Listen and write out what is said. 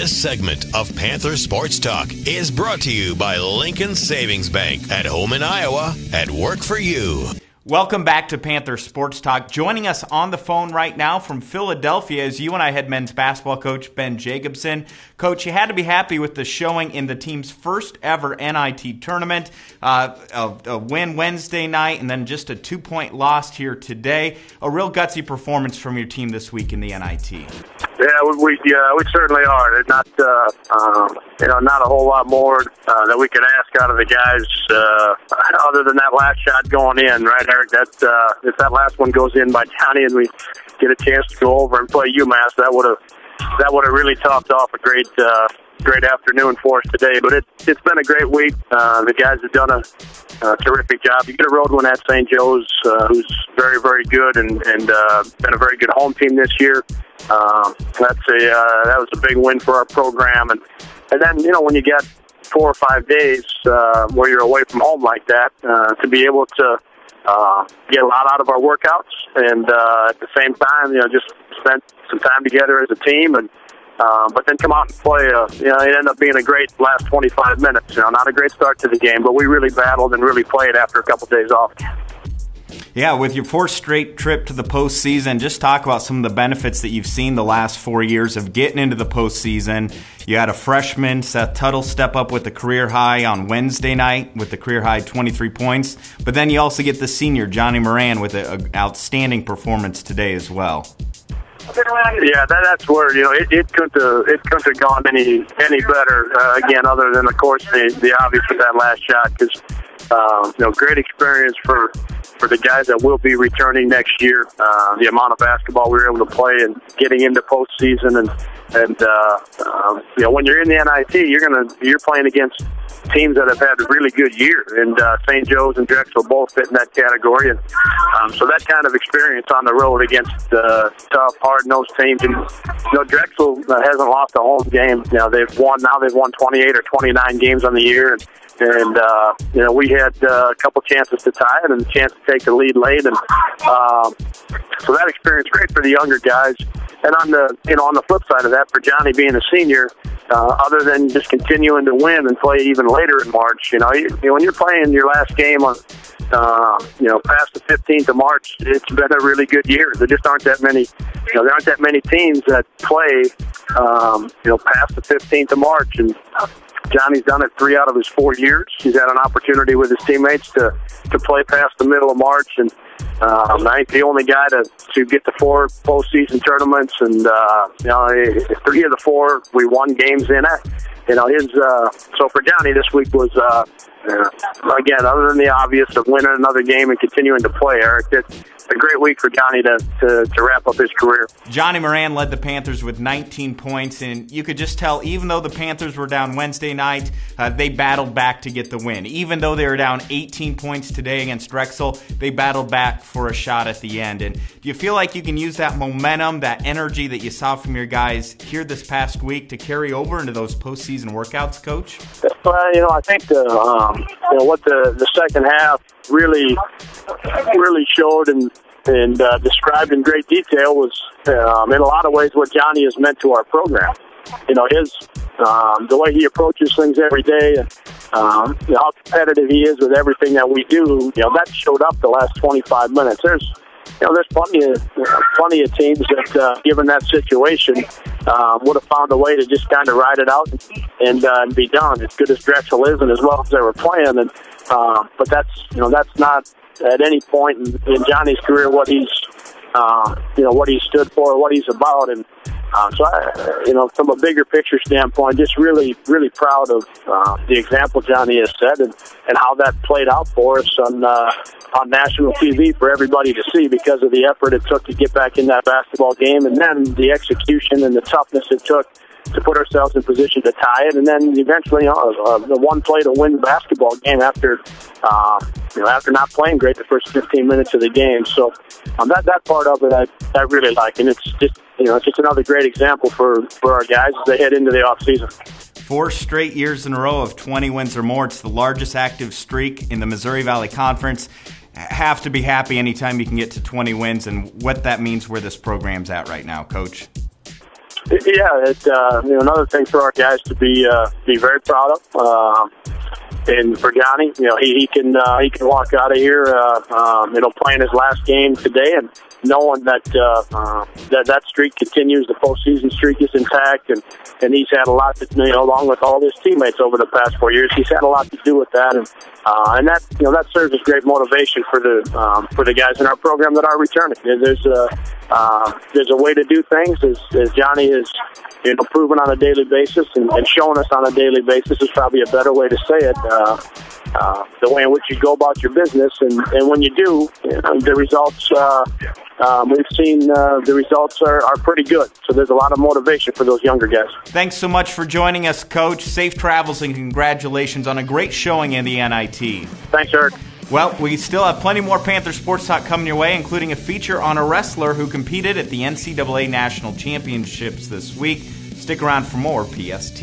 This segment of Panther Sports Talk is brought to you by Lincoln Savings Bank. At home in Iowa, at work for you. Welcome back to Panther Sports Talk. Joining us on the phone right now from Philadelphia is UNI head men's basketball coach Ben Jacobson. Coach, you had to be happy with the showing in the team's first ever NIT tournament. A win Wednesday night and then just a 2-point loss here today. A real gutsy performance from your team this week in the NIT. Yeah, we certainly are. There's not not a whole lot more that we could ask out of the guys other than that last shot going in, right, Eric? If that last one goes in by Johnny and we get a chance to go over and play UMass, that would have really topped off a great afternoon for us today. But it's been a great week. The guys have done a terrific job. You get a road one at St. Joe's, who's very, very good and been a very good home team this year. That was a big win for our program. And then, when you get 4 or 5 days where you're away from home like that, to be able to get a lot out of our workouts and at the same time, just spend some time together as a team and but then come out and play. It ended up being a great last 25 minutes. Not a great start to the game, but we really battled and really played after a couple days off. Yeah, with your 4th straight trip to the postseason, just talk about some of the benefits that you've seen the last 4 years of getting into the postseason. You had a freshman, Seth Tuttle, step up with the career high on Wednesday night with the career high 23 points. But then you also get the senior, Johnny Moran, with an outstanding performance today as well. Yeah, that's where it couldn't have gone any better. Again, other than of course the obvious with that last shot, because great experience for the guys that will be returning next year. The amount of basketball we were able to play and getting into postseason and when you're in the NIT, you're playing against teams that have had a really good year, and St. Joe's and Drexel both fit in that category, and so that kind of experience on the road against tough, hard-nosed teams. And Drexel hasn't lost a home game. They've won 28 or 29 games on the year, and we had a couple chances to tie it and a chance to take the lead late, and so that experience great for the younger guys. And on the flip side of that, for Johnny being a senior, other than just continuing to win and play even later in March, when you're playing your last game on, past the 15th of March, it's been a really good year. There just aren't that many, there aren't that many teams that play, past the 15th of March. And Johnny's done it 3 out of his 4 years. He's had an opportunity with his teammates to play past the middle of March, and I think the only guy to get to 4 postseason tournaments, and 3 of the 4 we won games in it. So for Johnny, this week was again, other than the obvious of winning another game and continuing to play, Eric, it's a great week for Johnny to wrap up his career. Johnny Moran led the Panthers with 19 points, and you could just tell, even though the Panthers were down Wednesday night, they battled back to get the win. Even though they were down 18 points today against Drexel, they battled back for a shot at the end. And do you feel like you can use that momentum, that energy that you saw from your guys here this past week to carry over into those postseason workouts, Coach? I think what the second half really showed and described in great detail was, in a lot of ways, what Johnny has meant to our program. The way he approaches things every day, and how competitive he is with everything that we do. That showed up the last 25 minutes. There's plenty of teams that, given that situation, would have found a way to just kind of ride it out and be done. As good as Drexel is, and as well as they were playing, and but that's not at any point in Johnny's career what he's stood for, what he's about, and from a bigger picture standpoint, just really, really proud of the example Johnny has set and how that played out for us on national TV for everybody to see because of the effort it took to get back in that basketball game, and then the execution and the toughness it took to put ourselves in position to tie it, and then eventually the one play to win the basketball game after not playing great the first 15 minutes of the game. So that part of it I really like, and it's just another great example for our guys as they head into the off season. 4 straight years in a row of 20 wins or more. It's the largest active streak in the Missouri Valley Conference. Have to be happy anytime you can get to 20 wins, and what that means where this program's at right now, Coach. Another thing for our guys to be very proud of. And for Johnny, he can walk out of here, playing his last game today, and knowing that that streak continues, the postseason streak is intact, and he's had a lot to, along with all his teammates over the past 4 years, he's had a lot to do with that, and that that serves as great motivation for the guys in our program that are returning. There's a way to do things, as Johnny is proven on a daily basis and showing us on a daily basis is probably a better way to say it. The way in which you go about your business, and when you do, the results. We've seen the results are pretty good. So there's a lot of motivation for those younger guys. Thanks so much for joining us, Coach. Safe travels and congratulations on a great showing in the NIT. Thanks, Eric. Well, we still have plenty more Panther Sports Talk coming your way, including a feature on a wrestler who competed at the NCAA National Championships this week. Stick around for more PST.